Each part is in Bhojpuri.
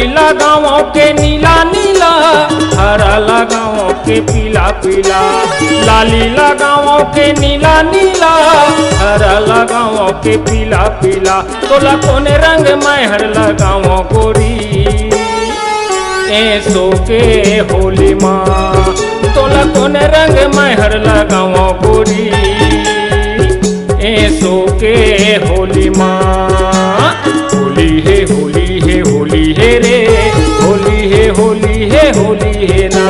लगाओ के नीला नीला, हरा लगाओ के पीला पीला। लाली लगाओ के नीला नीला, हरा लगाओ के पीला पीला। तोला कोने रंग महर लगाओ गोरी, ऐसो के होली माँ। तोला कोने रंग महर लगाओ गोरी, ऐसो के होली माँ। होली है होली है होली है रे, होली है होली है होली है ना।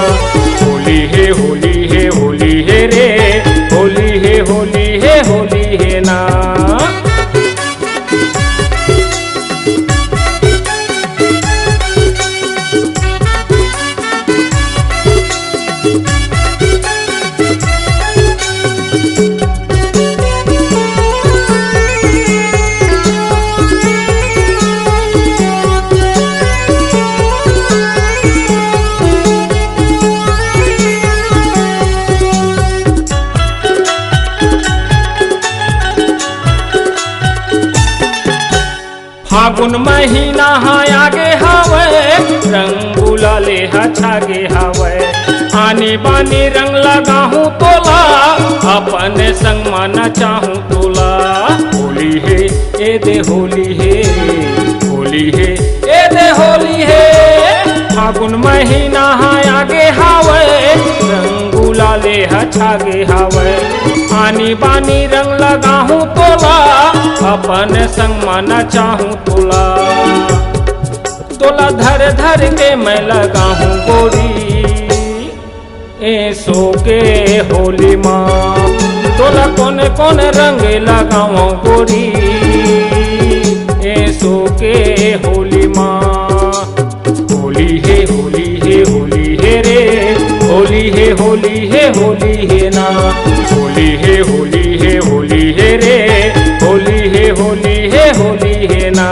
होली है होली है होली है रे, होली है होली है होली है ना। फागुन महीना आगे हवे, रंग गुलाले छागे हवे। आनी बानी रंग लगाहूँ तोला, अपने संग माना चाहूँ तोला। होली है ए दे होली है, होली है ए दे होली है। फागुन महीना आगे हवे, रंग गुलाले छागे हवे। आनी बानी रंग लगाहूँ तोला, अपन संग माना चाहूँ तोला। तोला धर धर के मैं लगाहूँ गोरी, ऐसो के होली माँ। तोला कौन कौन रंग लगाओ गोरी, ऐसो के होली माँ। होली है होली है होली है रे, होली है होली है होली है ना। होली है होली है होली है रे, होली है होली है होली है ना।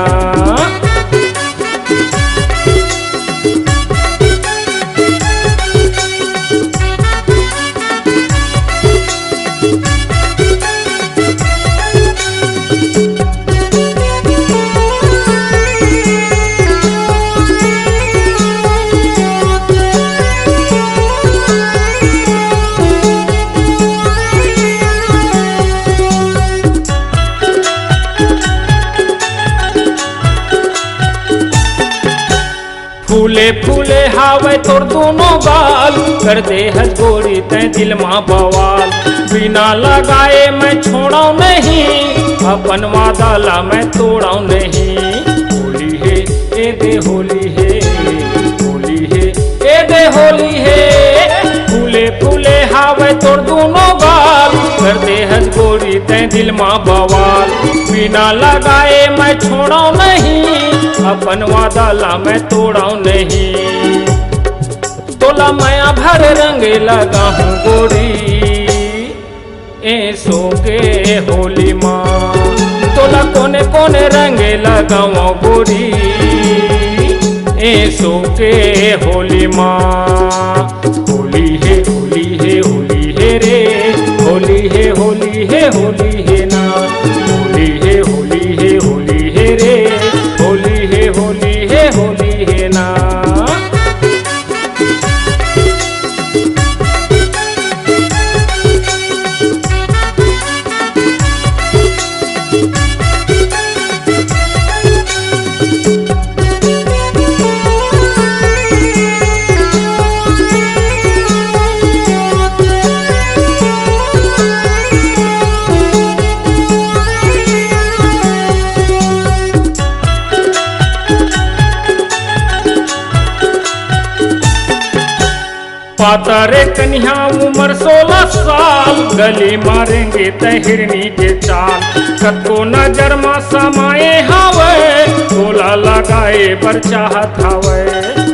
फूले फूले हावे तोर दोनों गाल, कर दे हज गोरी तै दिल माँ बवाल। बिना लगाए मैं छोड़ाऊ नहीं, अपन वादा ला मैं तोड़ाऊ नहीं। होली है ए दे होली है, होली है ए दे होली है। फूले फूले हावे तोर दोनों गाल, कर दे हज गोरी तै दिल माँ बवाल। बिना लगाए मैं छोड़ाऊ नहीं, अपन वादा ला मैं तोड़ाऊ नहीं। तोला माया भर रंग लगाहूँ गोरी, ऐसो के होली माँ। तोला कोने कोने रंग लगाओ गोरी, ऐसो के होली माँ। होली है होली है होली है रे, होली है होली है होली है ना। होली है होली है होली है रे, होली है होली है होली है ना। पातारे कन्या उम्र 16 साल, गली मारेंगे तहिरनी के चाल। कतो नजर मा समाए हावे, तोला लगाए बर चाहत हावे।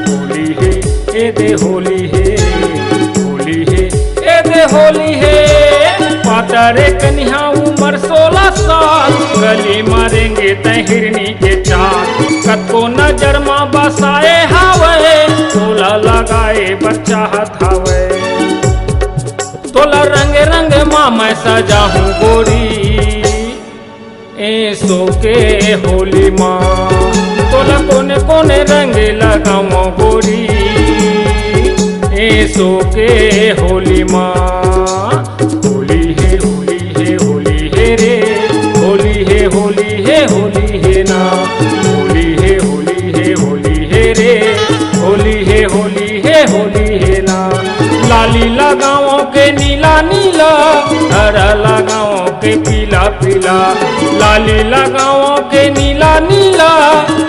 होली है ए दे होली है, होली है ए दे होली है। पातारे कन्या उम्र 16 साल, गली मारेंगे तहिरनी के चाल। कतो नजर मा बसाए हावे, तोला लगाए बर चाहत हावे। तोला रंग रंग माँ मैं सजाहूँ गोरी, ऐसो के होली माँ तोला कोने कोने रंग लगाओ गोरी ऐसो के होली माँ होली है होली है होली है रे होली है होली है होली है ना होली है होली है होली है रे होली है होली है होली है ना लाली लगाओ के नीला नीला हरा लगाओ के पीला पीला लाली लगाओ के नीला नीला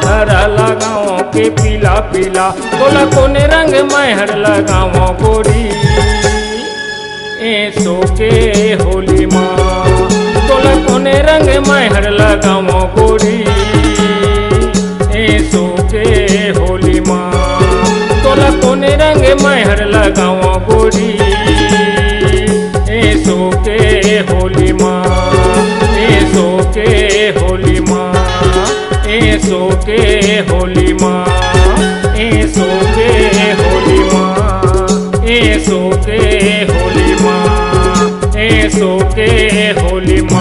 हरा लगाओ के पीला पीला बोला कोने रंग महर लगाओ गोरी ऐसो के होली माँ बोला कोने रंग महर लगाओ गोरी ऐसो के होली माँ तोला कोने रंग महर लगाओ गोरी ऐसो के होली माँ ऐसो के होली माँ ऐसो के होली माँ ऐसो के होली माँ ऐसो के होली माँ ऐसो के होली माँ।